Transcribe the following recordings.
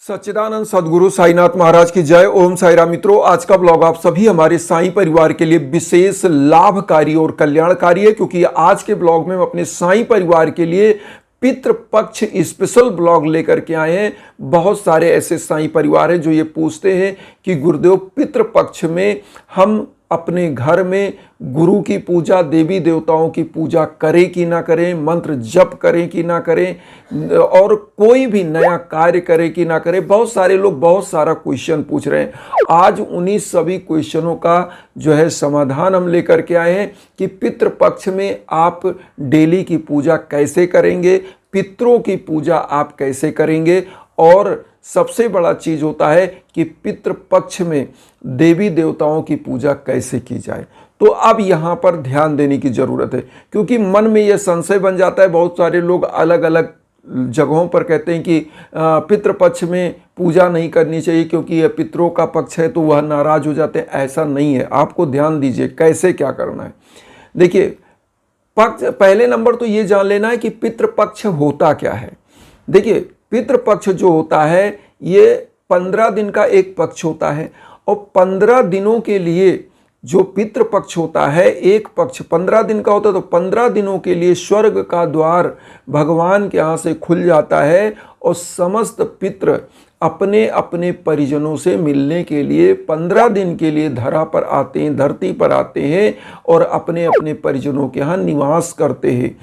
सच्चिदानंद सदगुरु साईनाथ महाराज की जय। ओम साईराम। मित्रों, आज का ब्लॉग आप सभी हमारे साईं परिवार के लिए विशेष लाभकारी और कल्याणकारी है, क्योंकि आज के ब्लॉग में हम अपने साईं परिवार के लिए पितृपक्ष स्पेशल ब्लॉग लेकर के आए हैं। बहुत सारे ऐसे साईं परिवार हैं जो ये पूछते हैं कि गुरुदेव, पितृपक्ष में हम अपने घर में गुरु की पूजा, देवी देवताओं की पूजा करें कि ना करें, मंत्र जप करें कि ना करें, और कोई भी नया कार्य करें कि ना करें। बहुत सारे लोग बहुत सारा क्वेश्चन पूछ रहे हैं। आज उन्हीं सभी क्वेश्चनों का जो है समाधान हम लेकर के आए हैं कि पितृपक्ष में आप डेली की पूजा कैसे करेंगे, पितरों की पूजा आप कैसे करेंगे, और सबसे बड़ा चीज होता है कि पितृपक्ष में देवी देवताओं की पूजा कैसे की जाए। तो अब यहाँ पर ध्यान देने की जरूरत है, क्योंकि मन में यह संशय बन जाता है। बहुत सारे लोग अलग अलग जगहों पर कहते हैं कि पितृपक्ष में पूजा नहीं करनी चाहिए क्योंकि यह पितरों का पक्ष है, तो वह नाराज हो जाते हैं। ऐसा नहीं है। आपको ध्यान दीजिए कैसे क्या करना है। देखिए, पहले नंबर तो ये जान लेना है कि पितृपक्ष होता क्या है। देखिए, पितृपक्ष जो होता है ये 15 दिन का एक पक्ष होता है, और 15 दिनों के लिए जो पितृपक्ष होता है, एक पक्ष 15 दिन का होता है, तो 15 दिनों के लिए स्वर्ग का द्वार भगवान के यहाँ से खुल जाता है, और समस्त पितृ अपने अपने परिजनों से मिलने के लिए 15 दिन के लिए धरती पर आते हैं और अपने अपने परिजनों के यहाँ निवास करते हैं।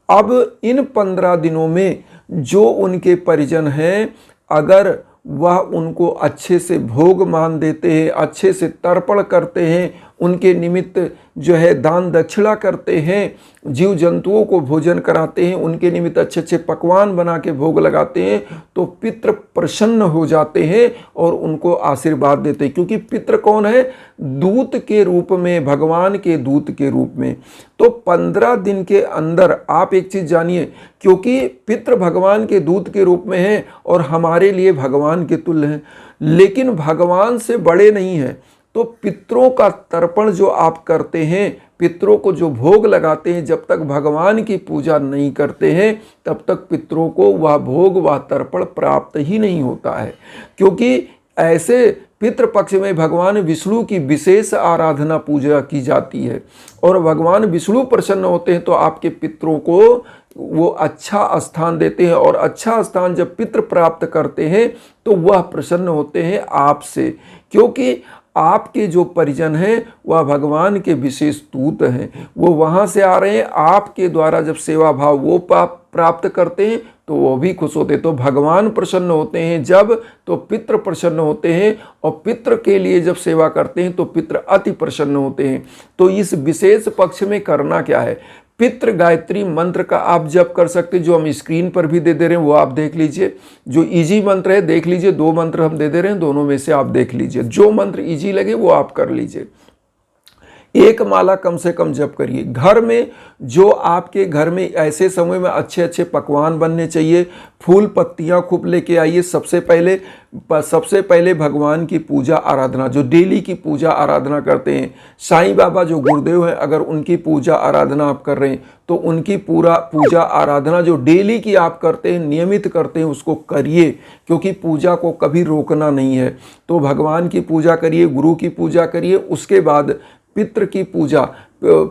अब इन 15 दिनों में जो उनके परिजन हैं, अगर वह उनको अच्छे से भोग मान देते हैं, अच्छे से तर्पण करते हैं, उनके निमित्त जो है दान दक्षिणा करते हैं, जीव जंतुओं को भोजन कराते हैं, उनके निमित्त अच्छे अच्छे पकवान बना के भोग लगाते हैं, तो पितृ प्रसन्न हो जाते हैं और उनको आशीर्वाद देते हैं। क्योंकि पितृ कौन है? दूत के रूप में, भगवान के दूत के रूप में। तो 15 दिन के अंदर आप एक चीज जानिए, क्योंकि पितृ भगवान के दूत के रूप में है और हमारे लिए भगवान के तुल्य हैं, लेकिन भगवान से बड़े नहीं हैं। तो पितरों का तर्पण जो आप करते हैं, पितरों को जो भोग लगाते हैं, जब तक भगवान की पूजा नहीं करते हैं तब तक पितरों को वह भोग, वह तर्पण प्राप्त ही नहीं होता है। क्योंकि ऐसे पितृपक्ष में भगवान विष्णु की विशेष आराधना पूजा की जाती है, और भगवान विष्णु प्रसन्न होते हैं तो आपके पितरों को वो अच्छा स्थान देते हैं, और अच्छा स्थान जब पितृ प्राप्त करते हैं तो वह प्रसन्न होते हैं आपसे, क्योंकि आपके जो परिजन हैं वह भगवान के विशेष दूत हैं। वो वहाँ से आ रहे हैं, आपके द्वारा जब सेवा भाव वो प्राप्त करते हैं तो वो भी खुश होते हैं। तो भगवान प्रसन्न होते हैं जब, तो पितृ प्रसन्न होते हैं, और पितृ के लिए जब सेवा करते हैं तो पितृ अति प्रसन्न होते हैं। तो इस विशेष पक्ष में करना क्या है? पितृ गायत्री मंत्र का आप जप कर सकते, जो हम स्क्रीन पर भी दे रहे हैं वो आप देख लीजिए। जो इजी मंत्र है देख लीजिए, 2 मंत्र हम दे रहे हैं, दोनों में से आप देख लीजिए, जो मंत्र इजी लगे वो आप कर लीजिए। एक माला कम से कम जप करिए। घर में जो आपके घर में ऐसे समय में अच्छे अच्छे पकवान बनने चाहिए, फूल पत्तियां खूब लेके आइए। सबसे पहले भगवान की पूजा आराधना, जो डेली की पूजा आराधना करते हैं, साईं बाबा जो गुरुदेव हैं, अगर उनकी पूजा आराधना आप कर रहे हैं तो उनकी पूरा पूजा आराधना जो डेली की आप करते हैं, नियमित करते हैं, उसको करिए, क्योंकि पूजा को कभी रोकना नहीं है। तो भगवान की पूजा करिए, गुरु की पूजा करिए, उसके बाद पितृ की पूजा,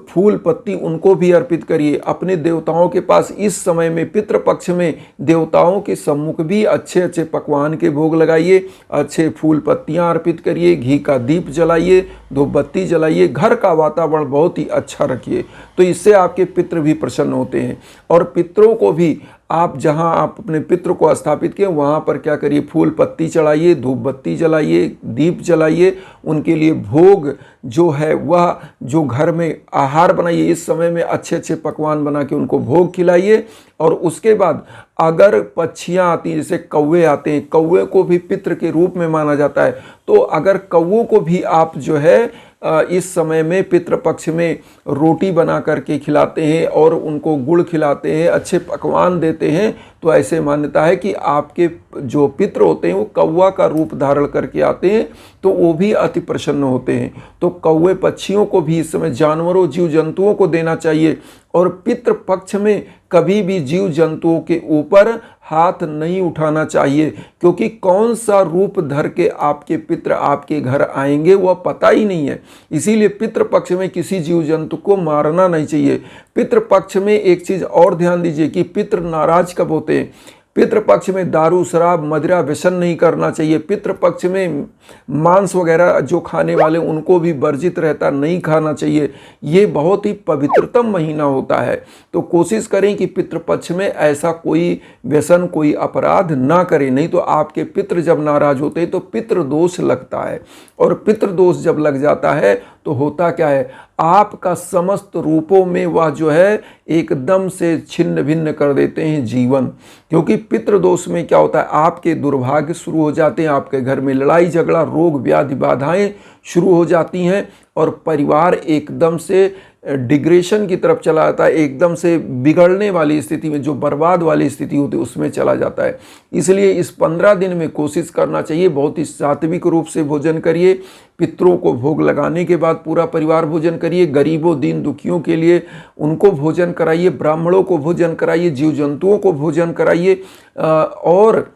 फूल पत्ती उनको भी अर्पित करिए। अपने देवताओं के पास इस समय में पितृपक्ष में देवताओं के सम्मुख भी अच्छे अच्छे पकवान के भोग लगाइए, अच्छे फूल पत्तियां अर्पित करिए, घी का दीप जलाइए, धूप बत्ती जलाइए, घर का वातावरण बहुत ही अच्छा रखिए। तो इससे आपके पितृ भी प्रसन्न होते हैं। और पितरों को भी आप जहां आप अपने पितृ को स्थापित किए वहां पर क्या करिए? फूल पत्ती चढ़ाइए, धूप बत्ती जलाइए, दीप जलाइए, उनके लिए भोग जो है वह जो घर में आहार बनाइए, इस समय में अच्छे अच्छे पकवान बना के उनको भोग खिलाइए। और उसके बाद अगर पक्षियां आती हैं, जैसे कौवे आते हैं, कौवे को भी पितृ के रूप में माना जाता है, तो अगर कौवों को भी आप जो है इस समय में पितृपक्ष में रोटी बना करके खिलाते हैं और उनको गुड़ खिलाते हैं, अच्छे पकवान देते हैं, तो ऐसे मान्यता है कि आपके जो पितृ होते हैं वो कौवा का रूप धारण करके आते हैं, तो वो भी अति प्रसन्न होते हैं। तो कौवे पक्षियों को भी इस समय, जानवरों जीव जंतुओं को देना चाहिए। और पितृ पक्ष में कभी भी जीव जंतुओं के ऊपर हाथ नहीं उठाना चाहिए, क्योंकि कौन सा रूप धर के आपके पितृ आपके घर आएंगे वह पता ही नहीं है। इसीलिए पितृ पक्ष में किसी जीव जंतु को मारना नहीं चाहिए। पितृ पक्ष में एक चीज़ और ध्यान दीजिए कि पितृ नाराज कब होते हैं। पितृपक्ष में दारू शराब मदिरा व्यसन नहीं करना चाहिए। पितृपक्ष में मांस वगैरह जो खाने वाले उनको भी वर्जित रहता, नहीं खाना चाहिए। ये बहुत ही पवित्रतम महीना होता है, तो कोशिश करें कि पितृपक्ष में ऐसा कोई व्यसन कोई अपराध ना करें, नहीं तो आपके पितृ जब नाराज होते हैं तो पितृदोष लगता है, और पितृदोष जब लग जाता है तो होता क्या है, आपका समस्त रूपों में वह जो है एकदम से छिन्न भिन्न कर देते हैं जीवन। क्योंकि पितृदोष में क्या होता है, आपके दुर्भाग्य शुरू हो जाते हैं, आपके घर में लड़ाई झगड़ा रोग व्याधि बाधाएं शुरू हो जाती हैं, और परिवार एकदम से डिग्रेशन की तरफ चला जाता है, एकदम से बिगड़ने वाली स्थिति में, जो बर्बाद वाली स्थिति होती है उसमें चला जाता है। इसलिए इस 15 दिन में कोशिश करना चाहिए बहुत ही सात्विक रूप से भोजन करिए। पितरों को भोग लगाने के बाद पूरा परिवार भोजन करिए। गरीबों दीन दुखियों के लिए उनको भोजन कराइए, ब्राह्मणों को भोजन कराइए, जीव जंतुओं को भोजन कराइए। और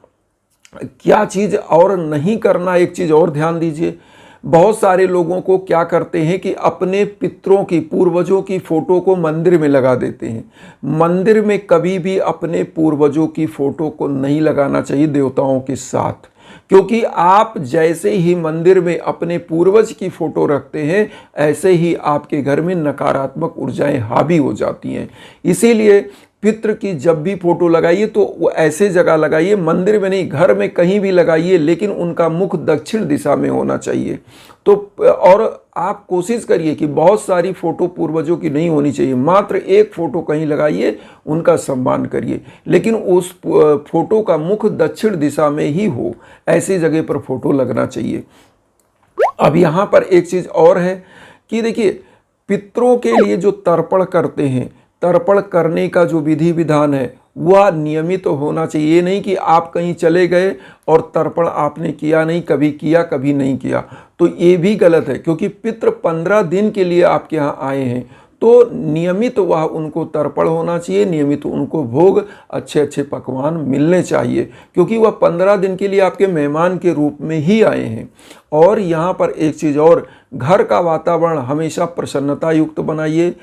क्या चीज़ और नहीं करना, एक चीज़ और ध्यान दीजिए, बहुत सारे लोगों को क्या करते हैं कि अपने पितरों की पूर्वजों की फ़ोटो को मंदिर में लगा देते हैं। मंदिर में कभी भी अपने पूर्वजों की फ़ोटो को नहीं लगाना चाहिए देवताओं के साथ, क्योंकि आप जैसे ही मंदिर में अपने पूर्वज की फ़ोटो रखते हैं ऐसे ही आपके घर में नकारात्मक ऊर्जाएं हावी हो जाती हैं। इसीलिए पितृ की जब भी फोटो लगाइए तो वो ऐसे जगह लगाइए, मंदिर में नहीं, घर में कहीं भी लगाइए, लेकिन उनका मुख दक्षिण दिशा में होना चाहिए। तो और आप कोशिश करिए कि बहुत सारी फ़ोटो पूर्वजों की नहीं होनी चाहिए, मात्र एक फ़ोटो कहीं लगाइए, उनका सम्मान करिए, लेकिन उस फोटो का मुख दक्षिण दिशा में ही हो, ऐसी जगह पर फोटो लगना चाहिए। अब यहाँ पर एक चीज़ और है कि देखिए, पितरों के लिए जो तर्पण करते हैं, तर्पण करने का जो विधि विधान है वह नियमित तो होना चाहिए। ये नहीं कि आप कहीं चले गए और तर्पण आपने किया नहीं, कभी किया कभी नहीं किया, तो ये भी गलत है। क्योंकि पितृ 15 दिन के लिए आपके यहाँ आए हैं, तो नियमित वह उनको तर्पण होना चाहिए, नियमित उनको भोग अच्छे अच्छे पकवान मिलने चाहिए, क्योंकि वह 15 दिन के लिए आपके मेहमान के रूप में ही आए हैं। और यहाँ पर एक चीज़ और, घर का वातावरण हमेशा प्रसन्नता युक्त बनाइए।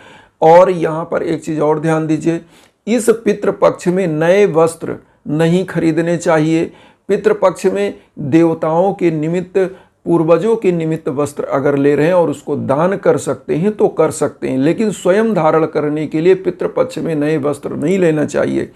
और यहाँ पर एक चीज़ और ध्यान दीजिए, इस पितृपक्ष में नए वस्त्र नहीं खरीदने चाहिए। पितृपक्ष में देवताओं के निमित्त, पूर्वजों के निमित्त वस्त्र अगर ले रहे हैं और उसको दान कर सकते हैं तो कर सकते हैं, लेकिन स्वयं धारण करने के लिए पितृपक्ष में नए वस्त्र नहीं लेना चाहिए।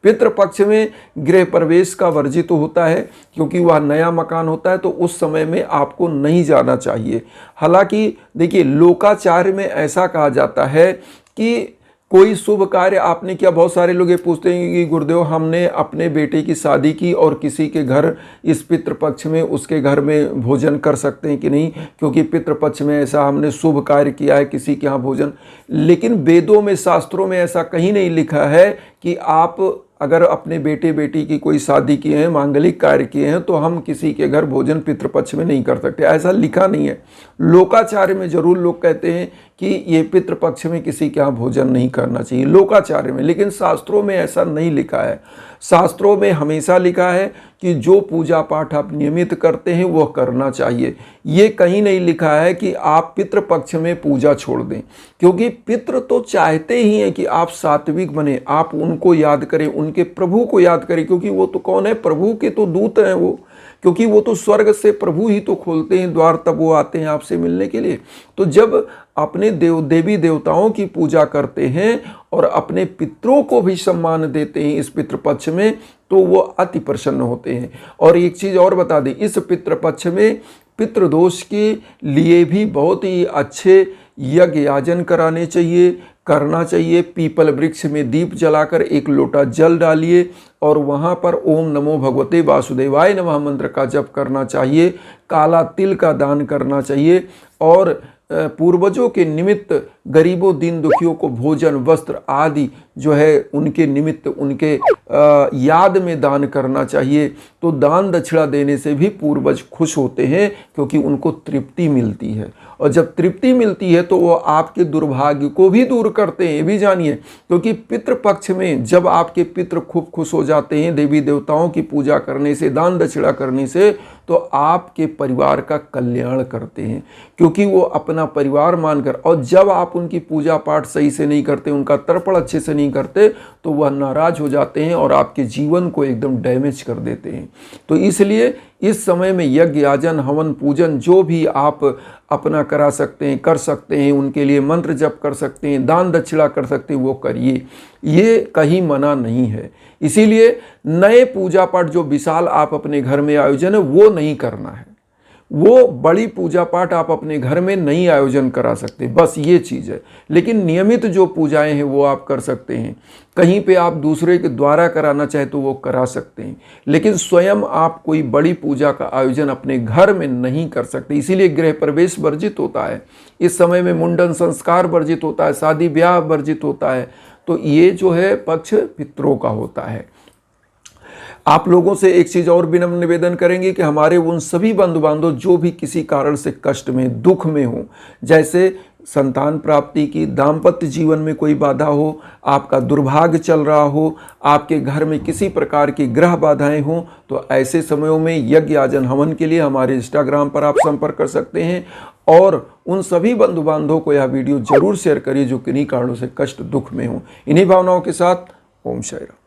पितृपक्ष में गृह प्रवेश का वर्जित होता है, क्योंकि वह नया मकान होता है, तो उस समय में आपको नहीं जाना चाहिए। हालांकि देखिए, लोकाचार में ऐसा कहा जाता है कि कोई शुभ कार्य आपने किया, बहुत सारे लोग ये पूछते हैं कि गुरुदेव हमने अपने बेटे की शादी की और किसी के घर इस पितृपक्ष में उसके घर में भोजन कर सकते हैं कि नहीं, क्योंकि पितृपक्ष में ऐसा हमने शुभ कार्य किया है किसी के यहाँ भोजन। लेकिन वेदों में शास्त्रों में ऐसा कहीं नहीं लिखा है कि आप अगर अपने बेटे बेटी की कोई शादी किए हैं, मांगलिक कार्य किए हैं, तो हम किसी के घर भोजन पितृपक्ष में नहीं कर सकते, ऐसा लिखा नहीं है। लोकाचार्य में जरूर लोग कहते हैं कि ये पितृपक्ष में किसी के यहाँ भोजन नहीं करना चाहिए, लोकाचार्य में, लेकिन शास्त्रों में ऐसा नहीं लिखा है। शास्त्रों में हमेशा लिखा है कि जो पूजा पाठ आप नियमित करते हैं वह करना चाहिए। ये कहीं नहीं लिखा है कि आप पितृपक्ष में पूजा छोड़ दें, क्योंकि पितृ तो चाहते ही हैं कि आप सात्विक बने, आप उनको याद करें, उनके प्रभु को याद करें, क्योंकि वो तो कौन है, प्रभु के तो दूत हैं वो, क्योंकि वो तो स्वर्ग से प्रभु ही तो खोलते हैं द्वार, तब वो आते हैं आपसे मिलने के लिए। तो जब अपने देवी देवताओं की पूजा करते हैं और अपने पितरों को भी सम्मान देते हैं इस पितृपक्ष में, तो वो अति प्रसन्न होते हैं। और एक चीज़ और बता दें, इस पितृपक्ष में पितृदोष के लिए भी बहुत ही अच्छे यज्ञ याजन करना चाहिए। पीपल वृक्ष में दीप जलाकर एक लोटा जल डालिए और वहाँ पर ओम नमो भगवते वासुदेवाय नमः मंत्र का जप करना चाहिए। काला तिल का दान करना चाहिए और पूर्वजों के निमित्त गरीबों दीन दुखियों को भोजन वस्त्र आदि जो है उनके निमित्त उनके याद में दान करना चाहिए। तो दान दक्षिणा देने से भी पूर्वज खुश होते हैं क्योंकि उनको तृप्ति मिलती है, और जब तृप्ति मिलती है तो वो आपके दुर्भाग्य को भी दूर करते हैं, ये भी जानिए। क्योंकि पितृपक्ष में जब आपके पितृ खूब खुश हो जाते हैं देवी देवताओं की पूजा करने से, दान दक्षिणा करने से, तो आपके परिवार का कल्याण करते हैं, क्योंकि वो अपना परिवार मानकर। और जब आप उनकी पूजा पाठ सही से नहीं करते, उनका तर्पण अच्छे से नहीं करते, तो वह नाराज हो जाते हैं और आपके जीवन को एकदम डैमेज कर देते हैं। तो इसलिए इस समय में यज्ञ याजन हवन पूजन जो भी आप अपना करा सकते हैं, कर सकते हैं, उनके लिए मंत्र जप कर सकते हैं, दान दक्षिणा कर सकते हैं, वो करिए, ये कहीं मना नहीं है। इसीलिए नए पूजा पाठ जो विशाल आप अपने घर में आयोजन है वो नहीं करना है, वो बड़ी पूजा पाठ आप अपने घर में नहीं आयोजन करा सकते, बस ये चीज़ है। लेकिन नियमित जो पूजाएं हैं वो आप कर सकते हैं। कहीं पे आप दूसरे के द्वारा कराना चाहे तो वो करा सकते हैं, लेकिन स्वयं आप कोई बड़ी पूजा का आयोजन अपने घर में नहीं कर सकते। इसीलिए गृह प्रवेश वर्जित होता है, इस समय में मुंडन संस्कार वर्जित होता है, शादी ब्याह वर्जित होता है। तो ये जो है पक्ष पितरों का होता है। आप लोगों से एक चीज़ और विनम्र निवेदन करेंगे कि हमारे उन सभी बंधु बांधव जो भी किसी कारण से कष्ट में, दुख में हो, जैसे संतान प्राप्ति की, दाम्पत्य जीवन में कोई बाधा हो, आपका दुर्भाग्य चल रहा हो, आपके घर में किसी प्रकार की ग्रह बाधाएं हों, तो ऐसे समयों में यज्ञ याजन हवन के लिए हमारे इंस्टाग्राम पर आप संपर्क कर सकते हैं। और उन सभी बंधु बांधवों को यह वीडियो जरूर शेयर करिए जो किन्हीं कारणों से कष्ट दुख में हो। इन्हीं भावनाओं के साथ ओम शायरा।